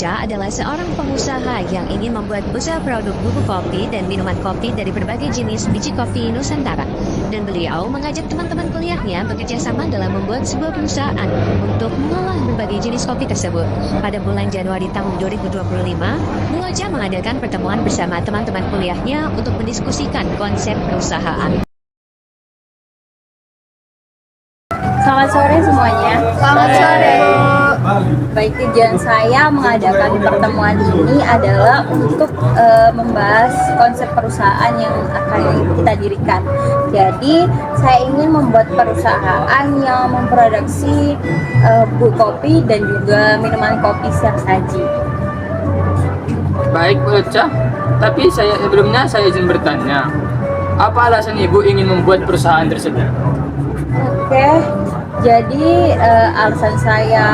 Ocha adalah seorang pengusaha yang ingin membuat usaha produk bubuk kopi dan minuman kopi dari berbagai jenis biji kopi Nusantara. Dan beliau mengajak teman-teman kuliahnya bekerja sama dalam membuat sebuah perusahaan untuk mengolah berbagai jenis kopi tersebut. Pada bulan Januari tahun 2025, Bu Ocha mengadakan pertemuan bersama teman-teman kuliahnya untuk mendiskusikan konsep perusahaan. Selamat sore semuanya. Selamat sore, Bu. Baik, tujuan saya mengadakan pertemuan ini adalah untuk membahas konsep perusahaan yang akan kita dirikan. Jadi, saya ingin membuat perusahaan yang memproduksi bubuk kopi dan juga minuman kopi siap saji. Baik, Bu Ocha. Tapi sebelumnya saya izin bertanya, apa alasan Ibu ingin membuat perusahaan tersebut? Oke, jadi alasan saya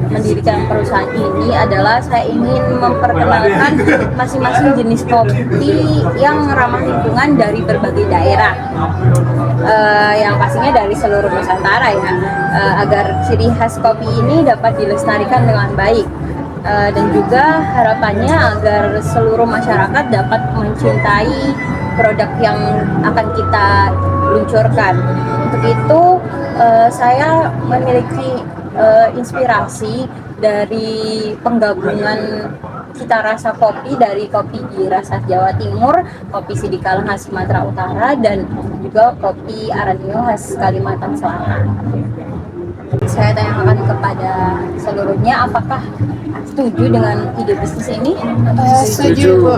mendirikan perusahaan ini adalah saya ingin memperkenalkan masing-masing jenis kopi yang ramah lingkungan dari berbagai daerah, yang pastinya dari seluruh Nusantara ya, agar ciri khas kopi ini dapat dilestarikan dengan baik. Dan juga harapannya agar seluruh masyarakat dapat mencintai produk yang akan kita luncurkan. Untuk itu saya memiliki inspirasi dari penggabungan cita rasa kopi dari kopi Girasat Jawa Timur, kopi Sidikalang khas Sumatera Utara, dan juga kopi Aranio khas Kalimantan Selatan. Saya tanyakan kepada seluruhnya, apakah setuju dengan ide bisnis ini? Setuju, Bu.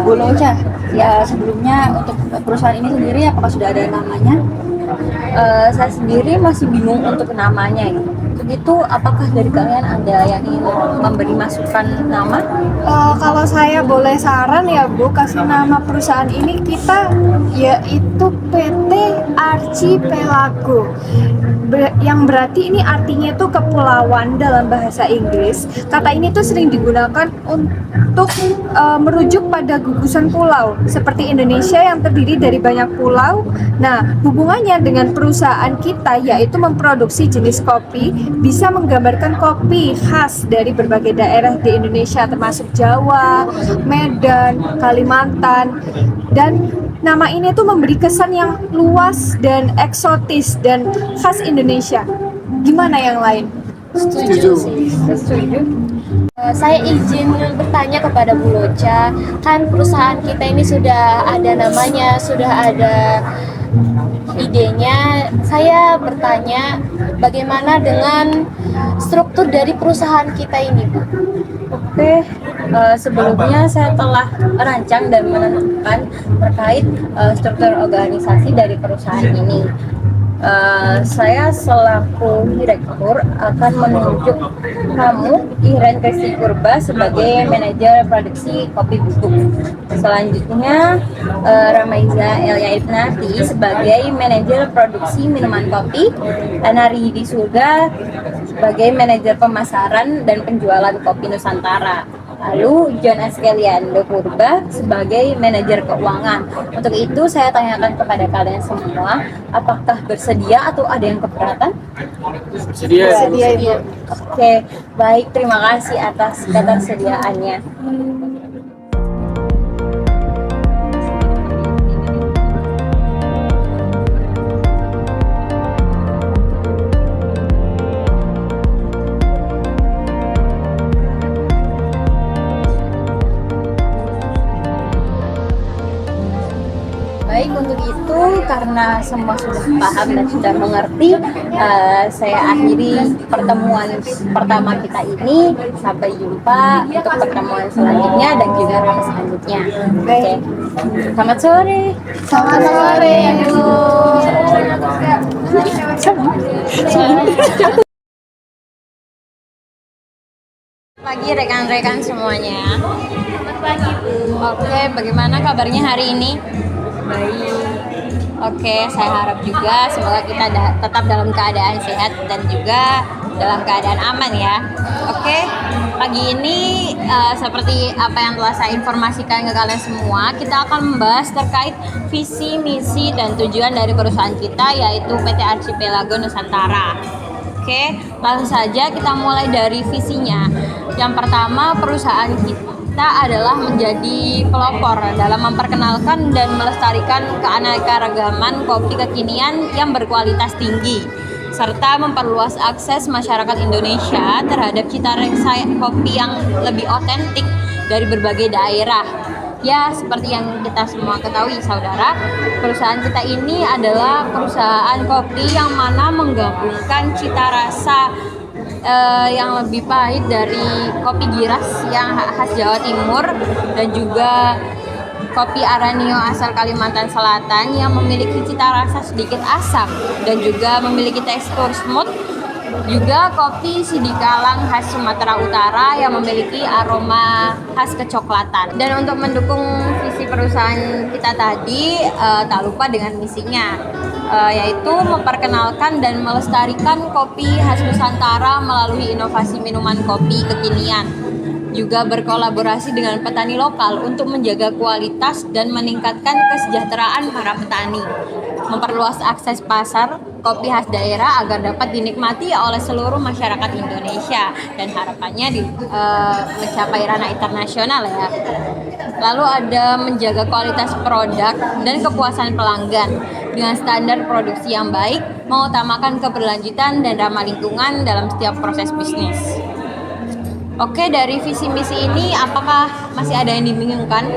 Bu Ocha, ya sebelumnya untuk perusahaan ini sendiri apakah sudah ada namanya? Saya sendiri masih bingung untuk namanya ya. Begitu, apakah dari kalian ada yang ingin memberi masukan nama? Kalau saya boleh saran ya Bu, kasih nama perusahaan ini kita yaitu PT Archipelago. Yang berarti ini artinya itu kepulauan dalam bahasa Inggris. Kata ini tuh sering digunakan untuk merujuk pada gugusan pulau seperti Indonesia yang terdiri dari banyak pulau. Nah, hubungannya dengan perusahaan kita yaitu memproduksi jenis kopi, bisa menggambarkan kopi khas dari berbagai daerah di Indonesia termasuk Jawa, Medan, Kalimantan, dan nama ini tuh memberi kesan yang luas dan eksotis dan khas Indonesia. Gimana yang lain? Setuju. Setuju. Saya izin bertanya kepada Bu Ocha, kan perusahaan kita ini sudah ada namanya, sudah ada idenya. Saya bertanya, bagaimana dengan struktur dari perusahaan kita ini, Bu? Oke, sebelumnya saya telah merancang dan menentukan terkait struktur organisasi dari perusahaan ini. Saya selaku direktur akan menunjuk kamu, Iren Kristi Purba, sebagai manajer produksi kopi bubuk. Selanjutnya, Ramaiza Elia Ibnati sebagai manajer produksi minuman kopi, Anari di Surga sebagai manajer pemasaran dan penjualan kopi Nusantara. Lalu John Askeliando Purba sebagai manajer keuangan. Untuk itu saya tanyakan kepada kalian semua, apakah bersedia atau ada yang keberatan? Bersedia. Ibu. Oke, baik, terima kasih atas ketersediaannya. Baik, untuk itu karena semua sudah paham dan sudah mengerti, saya akhiri pertemuan pertama kita ini. Sampai jumpa untuk pertemuan selanjutnya dan juga rapat selanjutnya. Oke, selamat sore. Selamat sore, Bu. Pagi rekan-rekan semuanya. Selamat pagi, Bu. Oke, bagaimana kabarnya hari ini? Baik. Oke, saya harap juga semoga kita tetap dalam keadaan sehat dan juga dalam keadaan aman ya. Oke, pagi ini seperti apa yang telah saya informasikan ke kalian semua, kita akan membahas terkait visi, misi, dan tujuan dari perusahaan kita yaitu PT Archipelago Nusantara. Oke, langsung saja kita mulai dari visinya. Yang pertama, perusahaan kita adalah menjadi pelopor dalam memperkenalkan dan melestarikan keanekaragaman kopi kekinian yang berkualitas tinggi, serta memperluas akses masyarakat Indonesia terhadap cita rasa kopi yang lebih otentik dari berbagai daerah. Ya, seperti yang kita semua ketahui, saudara, perusahaan kita ini adalah perusahaan kopi yang mana menggabungkan cita rasa yang lebih pahit dari kopi Giras yang khas Jawa Timur dan juga kopi Aranio asal Kalimantan Selatan yang memiliki cita rasa sedikit asam dan juga memiliki tekstur smooth. Juga kopi Sidikalang khas Sumatera Utara yang memiliki aroma khas kecoklatan. Dan untuk mendukung visi perusahaan kita tadi, tak lupa dengan misinya, yaitu memperkenalkan dan melestarikan kopi khas Nusantara melalui inovasi minuman kopi kekinian. Juga berkolaborasi dengan petani lokal untuk menjaga kualitas dan meningkatkan kesejahteraan para petani. Memperluas akses pasar kopi khas daerah agar dapat dinikmati oleh seluruh masyarakat Indonesia dan harapannya mencapai ranah internasional ya. Lalu ada menjaga kualitas produk dan kepuasan pelanggan dengan standar produksi yang baik, mengutamakan keberlanjutan dan ramah lingkungan dalam setiap proses bisnis. Oke, dari visi misi ini apakah masih ada yang dibingungkan?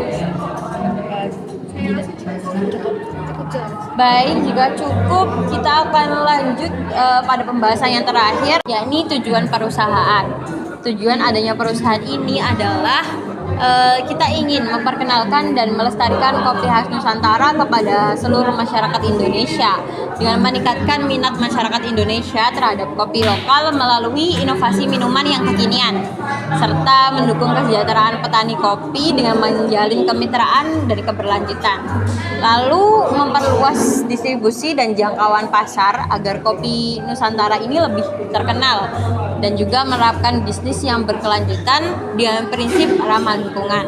Baik, jika cukup kita akan lanjut pada pembahasan yang terakhir, yakni tujuan perusahaan. Tujuan adanya perusahaan ini adalah kita ingin memperkenalkan dan melestarikan kopi khas Nusantara kepada seluruh masyarakat Indonesia dengan meningkatkan minat masyarakat Indonesia terhadap kopi lokal melalui inovasi minuman yang kekinian, serta mendukung kesejahteraan petani kopi dengan menjalin kemitraan dari keberlanjutan. Lalu memperluas distribusi dan jangkauan pasar agar kopi Nusantara ini lebih terkenal dan juga menerapkan bisnis yang berkelanjutan dengan prinsip ramah lingkungan.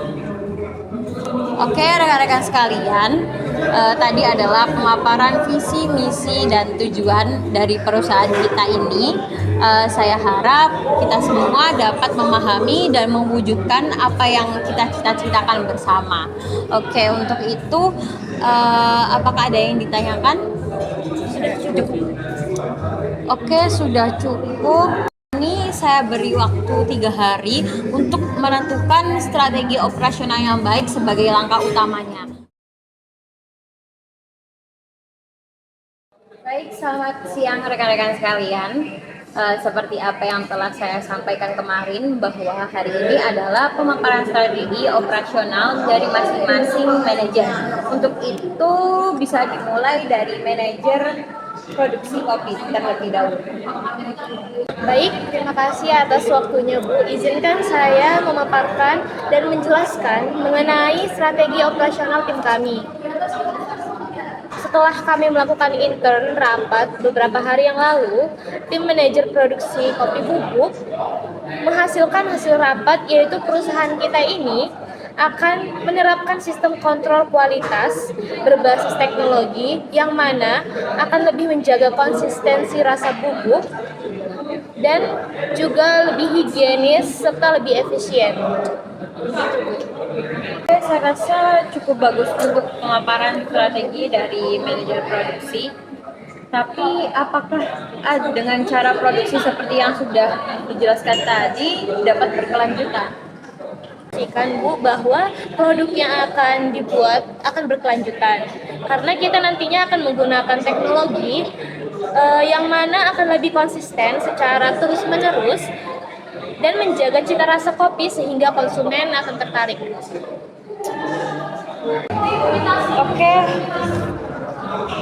Oke, rekan-rekan sekalian, tadi adalah pemaparan visi, misi, dan tujuan dari perusahaan kita ini. Saya harap kita semua dapat memahami dan mewujudkan apa yang kita cita-citakan bersama. Oke, untuk itu apakah ada yang ditanyakan? Sudah cukup. Oke, sudah cukup. Ini saya beri waktu 3 hari untuk menentukan strategi operasional yang baik sebagai langkah utamanya. Baik, selamat siang rekan-rekan sekalian. Seperti apa yang telah saya sampaikan kemarin, bahwa hari ini adalah pemaparan strategi operasional dari masing-masing manajer. Untuk itu bisa dimulai dari manajer produksi kopi terlebih dahulu. Baik, terima kasih atas waktunya Bu. Izinkan saya memaparkan dan menjelaskan mengenai strategi operasional tim kami. Setelah kami melakukan intern rapat beberapa hari yang lalu, tim manajer produksi kopi bubuk menghasilkan hasil rapat, yaitu perusahaan kita ini akan menerapkan sistem kontrol kualitas berbasis teknologi yang mana akan lebih menjaga konsistensi rasa bubuk dan juga lebih higienis serta lebih efisien. Saya rasa cukup bagus untuk pemaparan strategi dari manajer produksi. Tapi apakah dengan cara produksi seperti yang sudah dijelaskan tadi dapat berkelanjutan? Bu, bahwa produk yang akan dibuat akan berkelanjutan karena kita nantinya akan menggunakan teknologi yang mana akan lebih konsisten secara terus-menerus dan menjaga cita rasa kopi sehingga konsumen akan tertarik. Oke,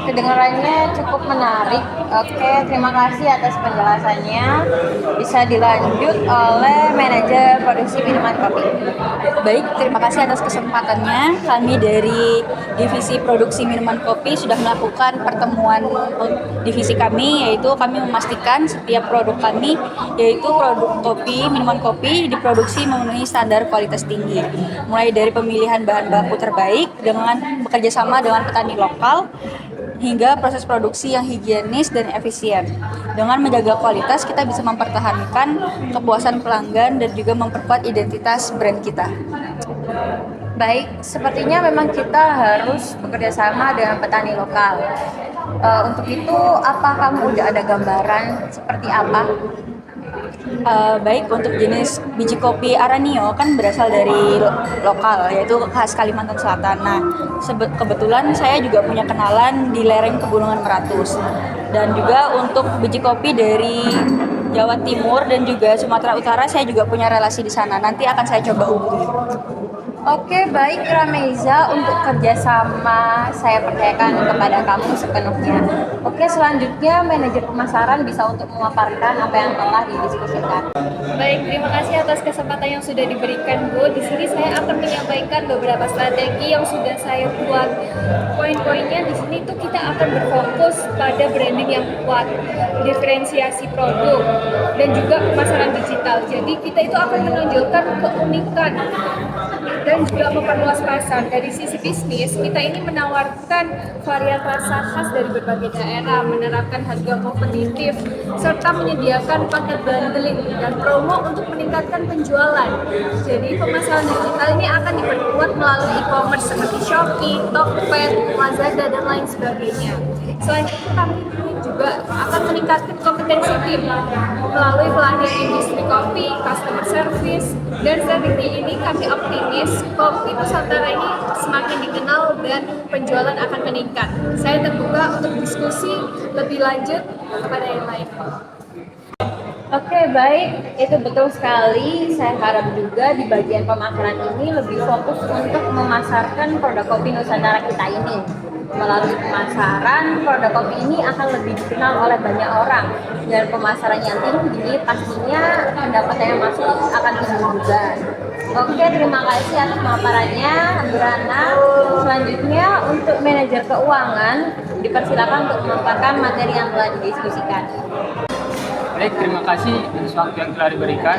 kedengarannya cukup menarik. Oke, terima kasih atas penjelasannya. Bisa dilanjut oleh manajer produksi minuman kopi. Baik, terima kasih atas kesempatannya. Kami dari divisi produksi minuman kopi sudah melakukan pertemuan divisi kami, yaitu kami memastikan setiap produk kami, yaitu produk kopi, minuman kopi diproduksi memenuhi standar kualitas tinggi. Mulai dari pemilihan bahan baku terbaik dengan bekerja sama dengan petani lokal, hingga proses produksi yang higienis dan efisien. Dengan menjaga kualitas, kita bisa mempertahankan kepuasan pelanggan dan juga memperkuat identitas brand kita. Baik, sepertinya memang kita harus bekerja sama dengan petani lokal. Untuk itu, apa kamu udah ada gambaran seperti apa? Baik, untuk jenis biji kopi Aranio kan berasal dari lokal, yaitu khas Kalimantan Selatan. Nah, kebetulan saya juga punya kenalan di lereng Pegunungan Meratus. Dan juga untuk biji kopi dari Jawa Timur dan juga Sumatera Utara, saya juga punya relasi di sana. Nanti akan saya coba hubungi. Oke, baik Rameza, untuk kerjasama saya percayakan kepada kamu sepenuhnya. Oke, selanjutnya manajer pemasaran bisa untuk memaparkan apa yang telah didiskusikan. Baik, terima kasih atas kesempatan yang sudah diberikan, Bu. Di sini saya akan menyampaikan beberapa strategi yang sudah saya buat. Poin-poinnya di sini tuh kita akan berfokus pada branding yang kuat, diferensiasi produk, dan juga pemasaran digital. Jadi kita itu akan menonjolkan keunikan dan juga memperluas pasar. Dari sisi bisnis, kita ini menawarkan varian rasa khas dari berbagai daerah, menerapkan harga kompetitif, serta menyediakan paket bundling dan promo untuk meningkatkan penjualan. Jadi pemasaran digital ini akan diperkuat melalui e-commerce seperti Shopee, Tokped, Lazada, dan lain sebagainya. Selain itu, kami juga akan meningkatkan kompetensi tim melalui pelatihan industri kopi, customer service, dan strategi ini kami optimis kopi Nusantara ini semakin dikenal dan penjualan akan meningkat. Saya terbuka untuk diskusi lebih lanjut kepada yang lain. Oke, baik, itu betul sekali. Saya harap juga di bagian pemasaran ini lebih fokus untuk memasarkan produk kopi Nusantara kita ini. Melalui pemasaran, produk kopi ini akan lebih dikenal oleh banyak orang. Dan pemasaran yang tinggi, pastinya pendapatan yang masuk akan tinggi juga. Oke, terima kasih atas pemaparannya, Bu Rana. Selanjutnya, untuk manajer keuangan, dipersilakan untuk memaparkan materi yang telah didiskusikan. Baik, terima kasih atas waktu yang telah diberikan.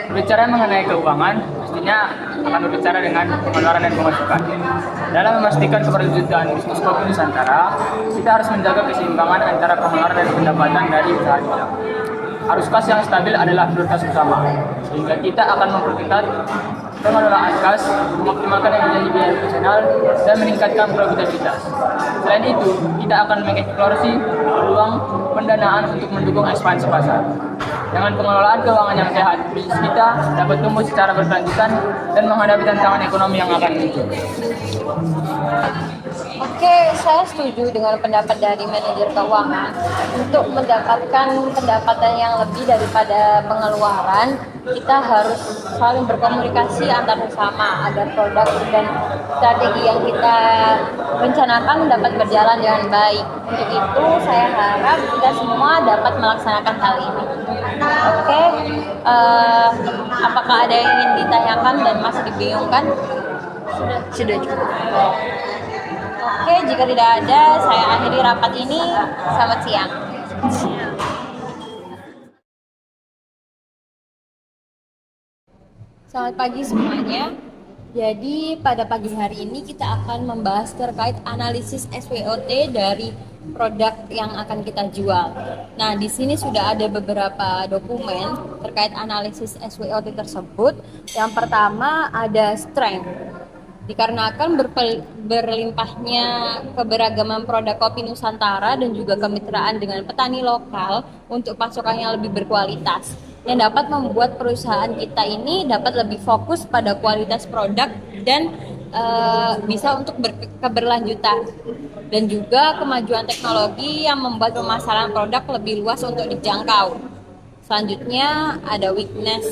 Berbicara mengenai keuangan, pastinya akan berbicara dengan pengeluaran dan pemasukan. Dalam memastikan keberlanjutan bisnis kopi Nusantara, kita harus menjaga keseimbangan antara pengeluaran dan pendapatan dari usaha kita. Arus kas yang stabil adalah prioritas utama, sehingga kita akan memperketat pengelolaan kas, mengoptimalkan efisiensi biaya operasional, dan meningkatkan produktivitas. Selain itu, kita akan mengeksplorasi peluang pendanaan untuk mendukung ekspansi pasar. Dengan pengelolaan keuangan yang sehat, bisnis kita dapat tumbuh secara berkelanjutan dan menghadapi tantangan ekonomi yang akan muncul. Oke, saya setuju dengan pendapat dari manajer keuangan. Untuk mendapatkan pendapatan yang lebih daripada pengeluaran, kita harus saling berkomunikasi antar sesama agar produk dan strategi yang kita rencanakan dapat berjalan dengan baik. Untuk itu, saya harap kita semua dapat melaksanakan hal ini. Oke, apakah ada yang ingin ditanyakan dan masih dibingungkan? Sudah cukup. Oke, jika tidak ada, saya akhiri rapat ini. Selamat siang. Selamat pagi semuanya. Jadi pada pagi hari ini kita akan membahas terkait analisis SWOT dari produk yang akan kita jual. Nah, di sini sudah ada beberapa dokumen terkait analisis SWOT tersebut. Yang pertama ada strength. Dikarenakan berlimpahnya keberagaman produk kopi Nusantara dan juga kemitraan dengan petani lokal untuk pasokan yang lebih berkualitas, yang dapat membuat perusahaan kita ini dapat lebih fokus pada kualitas produk dan bisa untuk keberlanjutan, dan juga kemajuan teknologi yang membuat pemasaran produk lebih luas untuk dijangkau. Selanjutnya ada weakness.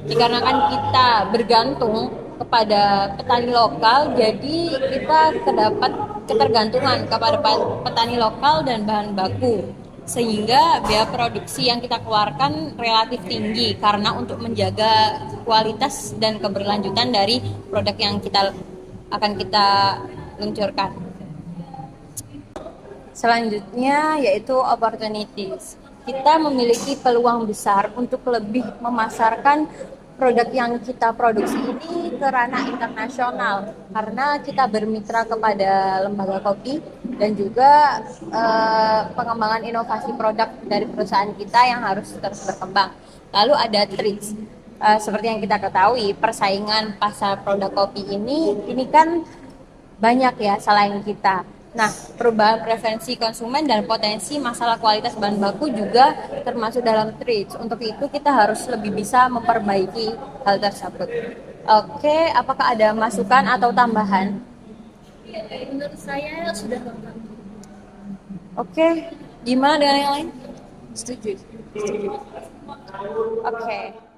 Dikarenakan kita bergantung kepada petani lokal, jadi kita terdapat ketergantungan kepada petani lokal dan bahan baku, sehingga biaya produksi yang kita keluarkan relatif tinggi karena untuk menjaga kualitas dan keberlanjutan dari produk yang akan kita luncurkan. Selanjutnya yaitu opportunities. Kita memiliki peluang besar untuk lebih memasarkan produk yang kita produksi ini ke ranah internasional karena kita bermitra kepada lembaga kopi dan juga pengembangan inovasi produk dari perusahaan kita yang harus terus berkembang. Lalu ada treats. Seperti yang kita ketahui, persaingan pasar produk kopi ini kan banyak ya selain kita. Nah, perubahan preferensi konsumen dan potensi masalah kualitas bahan baku juga termasuk dalam treats. Untuk itu kita harus lebih bisa memperbaiki hal tersebut. Oke, apakah ada masukan atau tambahan? Menurut saya sudah lengkap. Oke, gimana dengan yang lain? Setuju. Oke.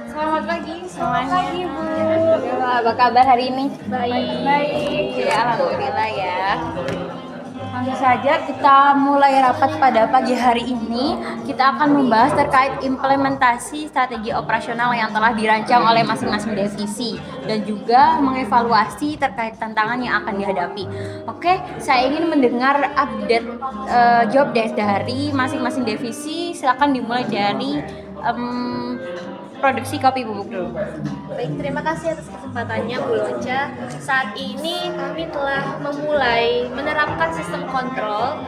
Selamat pagi. Selamat pagi, Bu. Apa kabar hari ini? Baik. Ya, alhamdulillah ya. Langsung saja kita mulai rapat pada pagi hari ini. Kita akan membahas terkait implementasi strategi operasional yang telah dirancang oleh masing-masing divisi dan juga mengevaluasi terkait tantangan yang akan dihadapi. Oke, saya ingin mendengar update job desk dari masing-masing divisi. Silakan dimulai dari produksi kopi bubuk dulu. Baik, terima kasih atas kesempatannya Bu Loca. Saat ini kami telah memulai menerapkan sistem kontrol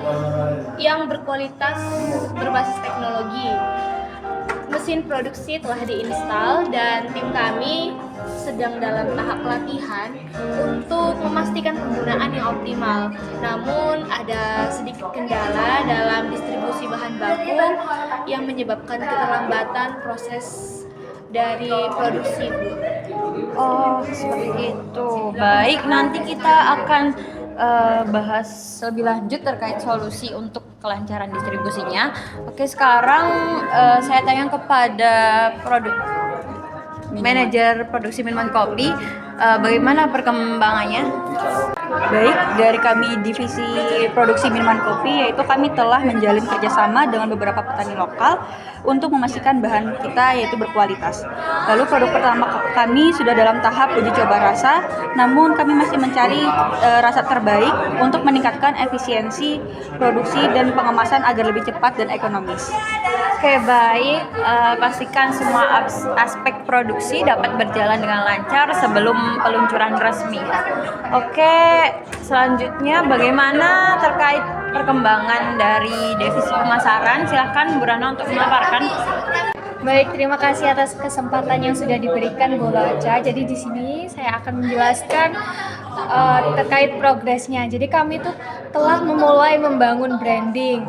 yang berkualitas berbasis teknologi. Mesin produksi telah diinstal dan tim kami sedang dalam tahap pelatihan untuk memastikan penggunaan yang optimal. Namun ada sedikit kendala dalam distribusi bahan baku yang menyebabkan keterlambatan proses dari produksi, Bu. Oh, seperti itu. Baik, nanti kita akan bahas lebih lanjut terkait solusi untuk kelancaran distribusinya. Oke, sekarang saya tanya kepada manajer produksi minuman kopi, bagaimana perkembangannya? Baik, dari kami divisi produksi minuman kopi, yaitu kami telah menjalin kerjasama dengan beberapa petani lokal untuk memastikan bahan kita yaitu berkualitas. Lalu produk pertama kami sudah dalam tahap uji coba rasa, namun kami masih mencari rasa terbaik untuk meningkatkan efisiensi produksi dan pengemasan agar lebih cepat dan ekonomis. Oke, baik. Pastikan semua aspek produksi dapat berjalan dengan lancar sebelum peluncuran resmi. Oke, selanjutnya bagaimana terkait perkembangan dari divisi pemasaran? Silahkan Bu Rana untuk memaparkan. Baik, terima kasih atas kesempatan yang sudah diberikan Bu Loca. Jadi di sini saya akan menjelaskan terkait progresnya. Jadi kami tuh telah memulai membangun branding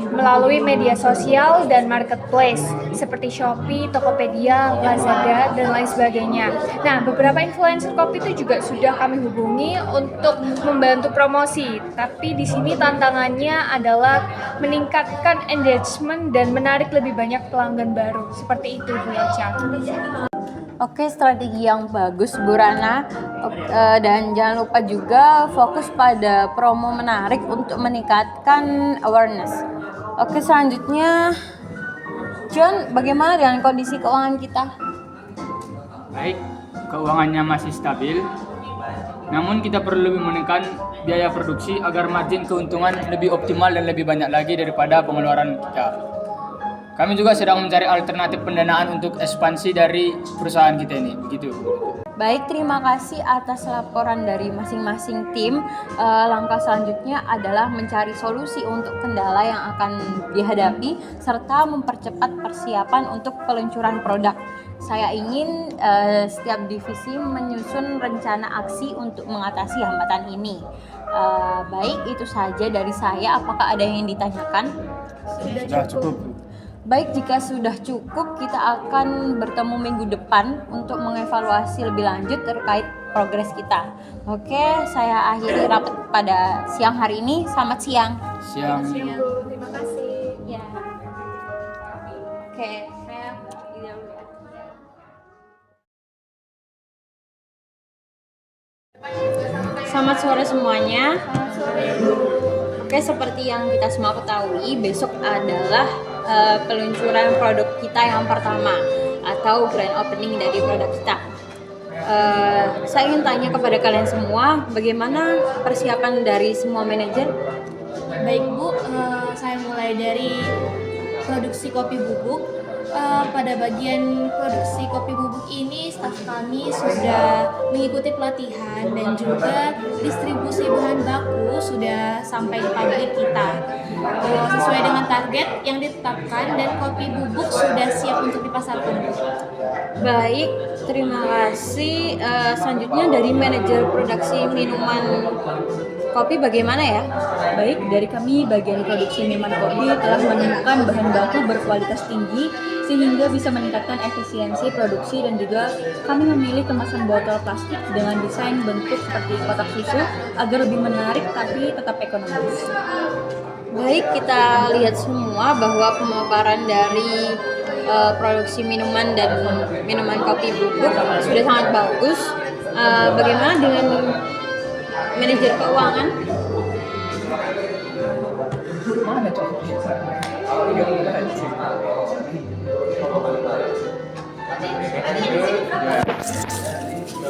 melalui media sosial dan marketplace seperti Shopee, Tokopedia, Lazada, dan lain sebagainya. Nah, beberapa influencer kopi itu juga sudah kami hubungi untuk membantu promosi. Tapi di sini tantangannya adalah meningkatkan engagement dan menarik lebih banyak pelanggan baru. Seperti itu, Bu Loca. Oke, strategi yang bagus Bu Rana. Dan jangan lupa juga fokus pada promo menarik untuk meningkatkan awareness. Oke, selanjutnya John, bagaimana dengan kondisi keuangan kita? Baik, keuangannya masih stabil. Namun kita perlu lebih menekan biaya produksi agar margin keuntungan lebih optimal dan lebih banyak lagi daripada pengeluaran kita. Kami juga sedang mencari alternatif pendanaan untuk ekspansi dari perusahaan kita ini. Begitu. Baik, terima kasih atas laporan dari masing-masing tim. Langkah selanjutnya adalah mencari solusi untuk kendala yang akan dihadapi serta mempercepat persiapan untuk peluncuran produk. Saya ingin setiap divisi menyusun rencana aksi untuk mengatasi hambatan ini. Baik, itu saja dari saya. Apakah ada yang ditanyakan? Sudah cukup. Baik, jika sudah cukup, kita akan bertemu minggu depan untuk mengevaluasi lebih lanjut terkait progres kita. Oke, saya akhiri rapat pada siang hari ini. Selamat siang. Siang. Terima kasih. Ya. Oke, saya pergi dulu ya. Selamat sore semuanya. Oke, seperti yang kita semua ketahui, besok adalah peluncuran produk kita yang pertama atau grand opening dari produk kita. Saya ingin tanya kepada kalian semua, bagaimana persiapan dari semua manajer? Baik Bu, saya mulai dari produksi kopi bubuk. Pada bagian produksi kopi bubuk ini staf kami sudah mengikuti pelatihan dan juga distribusi bahan baku sudah sampai di pabrik kita sesuai dengan target yang ditetapkan, dan kopi bubuk sudah siap untuk dipasarkan. Baik, terima kasih. Selanjutnya dari manajer produksi minuman kopi bagaimana ya? Baik, dari kami bagian produksi minuman kopi telah menemukan bahan baku berkualitas tinggi sehingga bisa meningkatkan efisiensi produksi, dan juga kami memilih kemasan botol plastik dengan desain bentuk seperti kotak susu agar lebih menarik tapi tetap ekonomis. Baik, kita lihat semua bahwa pemaparan dari produksi minuman dan minuman kopi bubuk sudah sangat bagus. Bagaimana dengan manajer keuangan?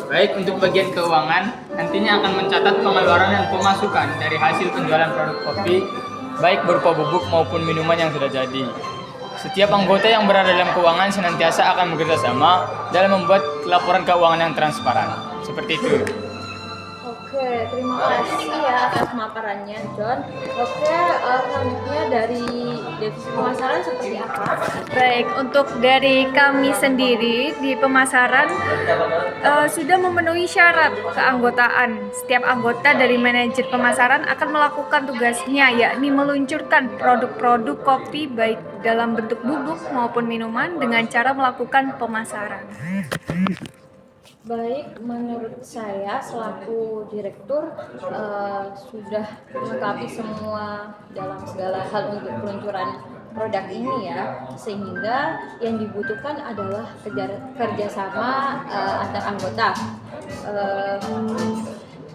Baik, untuk bagian keuangan, nantinya akan mencatat pengeluaran dan pemasukan dari hasil penjualan produk kopi, baik berupa bubuk maupun minuman yang sudah jadi. Setiap anggota yang berada dalam keuangan senantiasa akan bekerja sama dalam membuat laporan keuangan yang transparan. Seperti itu. Oke, terima kasih ya atas pemaparannya, John. Oke, selanjutnya dari divisi pemasaran seperti apa? Baik, untuk dari kami sendiri di pemasaran sudah memenuhi syarat keanggotaan. Setiap anggota dari manajer pemasaran akan melakukan tugasnya, yakni meluncurkan produk-produk kopi baik dalam bentuk bubuk maupun minuman dengan cara melakukan pemasaran. Baik, menurut saya selaku direktur sudah melengkapi semua dalam segala hal untuk peluncuran produk ini ya, sehingga yang dibutuhkan adalah kerjasama antar anggota.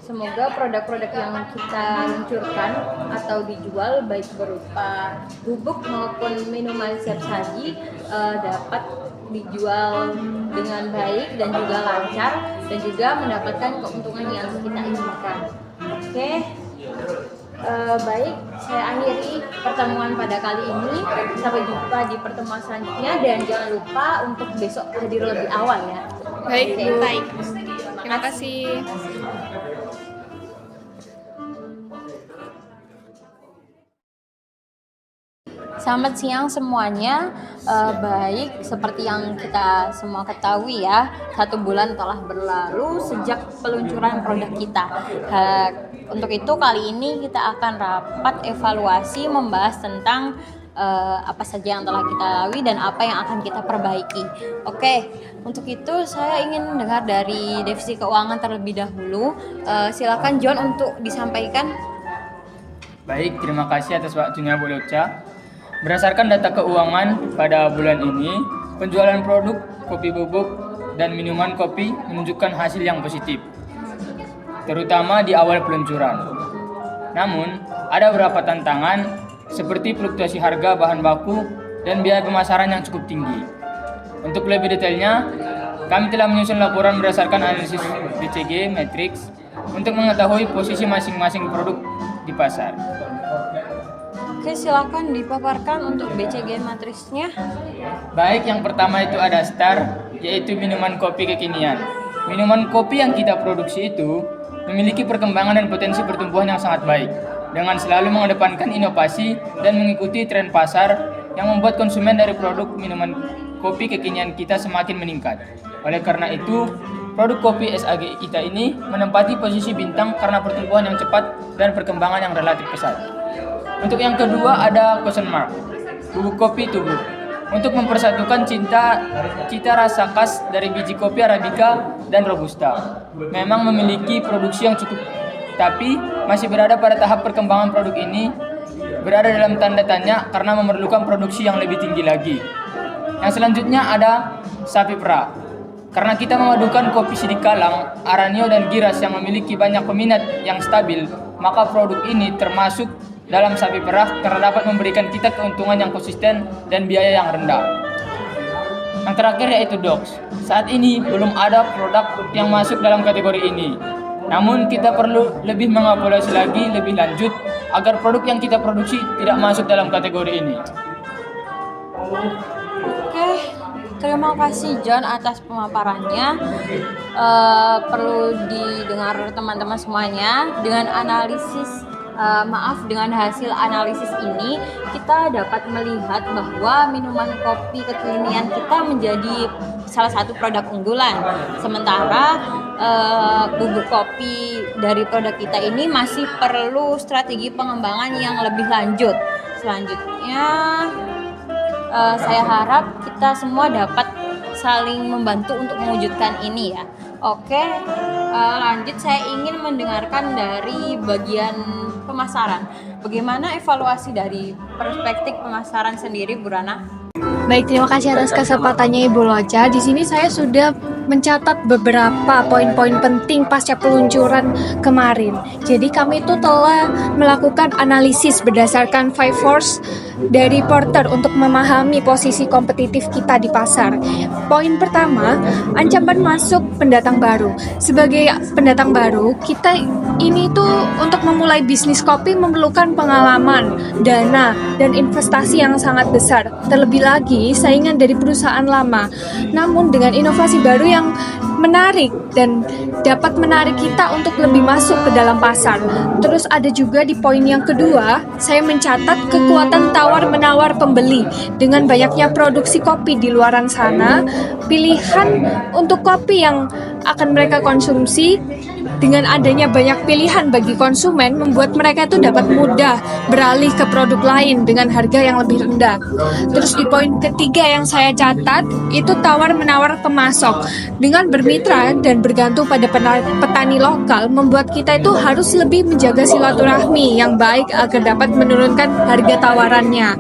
Semoga produk-produk yang kita luncurkan atau dijual baik berupa bubuk maupun minuman siap saji dapat dijual dengan baik dan juga lancar, dan juga mendapatkan keuntungan yang kita inginkan. Oke, baik, saya akhiri pertemuan pada kali ini. Sampai jumpa di pertemuan selanjutnya, dan jangan lupa untuk besok hadir lebih awal ya. Baik, Oke. Bu. Terima kasih. Selamat siang semuanya. Baik, seperti yang kita semua ketahui ya, 1 bulan telah berlalu sejak peluncuran produk kita. Untuk itu kali ini kita akan rapat evaluasi membahas tentang apa saja yang telah kita lalui dan apa yang akan kita perbaiki. Oke, untuk itu saya ingin dengar dari divisi keuangan terlebih dahulu. Silakan John untuk disampaikan. Baik, terima kasih atas waktunya Bu Loca. Berdasarkan data keuangan pada bulan ini, penjualan produk kopi bubuk dan minuman kopi menunjukkan hasil yang positif, terutama di awal peluncuran. Namun, ada beberapa tantangan seperti fluktuasi harga bahan baku dan biaya pemasaran yang cukup tinggi. Untuk lebih detailnya, kami telah menyusun laporan berdasarkan analisis BCG Matrix untuk mengetahui posisi masing-masing produk di pasar. Oke, silakan dipaparkan untuk BCG matriksnya. Baik, yang pertama itu ada STAR, yaitu minuman kopi kekinian. Minuman kopi yang kita produksi itu memiliki perkembangan dan potensi pertumbuhan yang sangat baik, dengan selalu mengedepankan inovasi dan mengikuti tren pasar yang membuat konsumen dari produk minuman kopi kekinian kita semakin meningkat. Oleh karena itu, produk kopi SAG kita ini menempati posisi bintang karena pertumbuhan yang cepat dan perkembangan yang relatif pesat. Untuk yang kedua ada question mark, bubuk kopi tubuh. Untuk mempersatukan cita rasa khas dari biji kopi Arabica dan Robusta. Memang memiliki produksi yang cukup, tapi masih berada pada tahap perkembangan produk ini, berada dalam tanda tanya karena memerlukan produksi yang lebih tinggi lagi. Yang selanjutnya ada sapi perah. Karena kita memadukan kopi Sidikalang, Aranio dan Giras yang memiliki banyak peminat yang stabil, maka produk ini termasuk dalam sapi perah karena dapat memberikan kita keuntungan yang konsisten dan biaya yang rendah. Yang terakhir yaitu Dogs. Saat ini belum ada produk yang masuk dalam kategori ini. Namun kita perlu lebih mengevaluasi lagi lebih lanjut agar produk yang kita produksi tidak masuk dalam kategori ini. Oke, terima kasih John atas pemaparannya. Perlu didengar teman-teman semuanya. Dengan dengan hasil analisis ini kita dapat melihat bahwa minuman kopi kekinian kita menjadi salah satu produk unggulan. Sementara bubuk kopi dari produk kita ini masih perlu strategi pengembangan yang lebih lanjut. Selanjutnya saya harap kita semua dapat saling membantu untuk mewujudkan ini ya. Oke, lanjut saya ingin mendengarkan dari bagian pemasaran. Bagaimana evaluasi dari perspektif pemasaran sendiri, Bu Rana? Baik, terima kasih atas kesempatannya Ibu Loca. Di sini saya sudah mencatat beberapa poin-poin penting pasca peluncuran kemarin. Jadi kami itu telah melakukan analisis berdasarkan 5 force dari Porter untuk memahami posisi kompetitif kita di pasar. Poin pertama, ancaman masuk pendatang baru. Sebagai pendatang baru, kita ini tuh untuk memulai bisnis kopi memerlukan pengalaman, dana, dan investasi yang sangat besar. Terlebih lagi, saingan dari perusahaan lama. Namun dengan inovasi baru yang menarik dan dapat menarik kita untuk lebih masuk ke dalam pasar. Terus ada juga di poin yang kedua, saya mencatat kekuatan tawar-menawar pembeli. Dengan banyaknya produksi kopi di luaran sana, pilihan untuk kopi yang akan mereka konsumsi, dengan adanya banyak pilihan bagi konsumen membuat mereka itu dapat mudah beralih ke produk lain dengan harga yang lebih rendah. Terus di poin ketiga yang saya catat itu tawar-menawar pemasok. Dengan bermitra dan bergantung pada petani lokal membuat kita itu harus lebih menjaga silaturahmi yang baik agar dapat menurunkan harga tawarannya.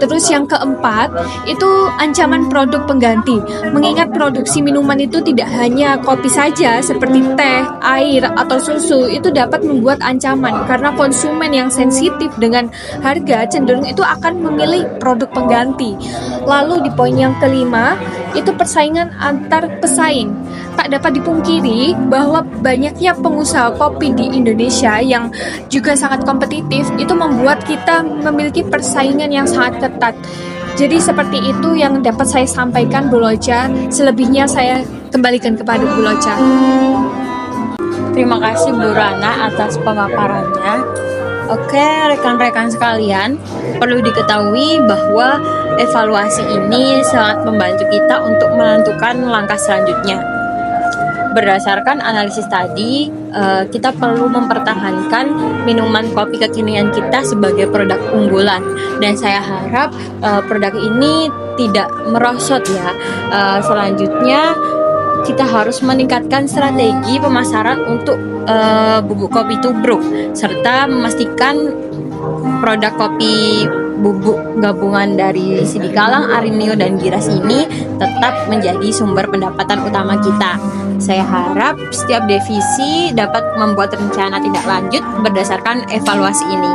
Terus yang keempat itu ancaman produk pengganti. Mengingat produksi minuman itu tidak hanya kopi saja seperti teh, air, atau susu, itu dapat membuat ancaman karena konsumen yang sensitif dengan harga cenderung itu akan memilih produk pengganti. Lalu di poin yang kelima itu persaingan antar pesaing. Tak dapat dipungkiri bahwa banyaknya pengusaha kopi di Indonesia yang juga sangat kompetitif itu membuat kita memiliki persaingan yang sangat ketat. Jadi seperti itu yang dapat saya sampaikan, Bu Loca. Selebihnya saya kembalikan kepada Bu Loca. Terima kasih Bu Rana atas pemaparannya. Oke, rekan-rekan sekalian, perlu diketahui bahwa evaluasi ini sangat membantu kita untuk menentukan langkah selanjutnya. Berdasarkan analisis tadi, kita perlu mempertahankan minuman kopi kekinian kita sebagai produk unggulan. Dan saya harap produk ini tidak merosot ya. Selanjutnya, kita harus meningkatkan strategi pemasaran untuk bubuk kopi tubruk serta memastikan produk kopi bubuk gabungan dari Sidikalang, Arinio, dan Giras ini tetap menjadi sumber pendapatan utama kita. Saya harap setiap divisi dapat membuat rencana tindak lanjut berdasarkan evaluasi ini.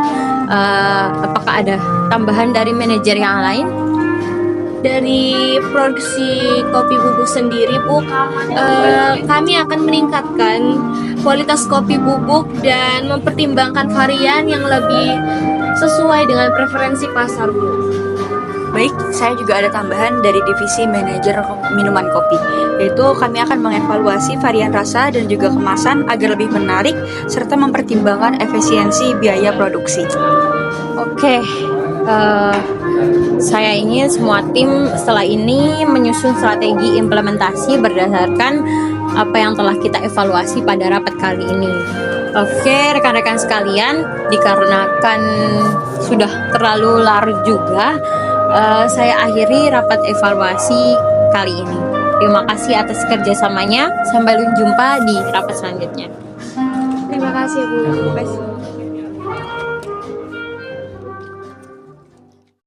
Apakah ada tambahan dari manajer yang lain? Dari produksi kopi bubuk sendiri, Bu, kami akan meningkatkan kualitas kopi bubuk dan mempertimbangkan varian yang lebih sesuai dengan preferensi pasar, Bu. Baik, saya juga ada tambahan dari divisi manajer minuman kopi, yaitu kami akan mengevaluasi varian rasa dan juga kemasan agar lebih menarik serta mempertimbangkan efisiensi biaya produksi. Oke, saya ingin semua tim setelah ini menyusun strategi implementasi berdasarkan apa yang telah kita evaluasi pada rapat kali ini. Oke, rekan-rekan sekalian, dikarenakan sudah terlalu larut juga, saya akhiri rapat evaluasi kali ini. Terima kasih atas kerjasamanya. Sampai jumpa di rapat selanjutnya. Terima kasih, Bu.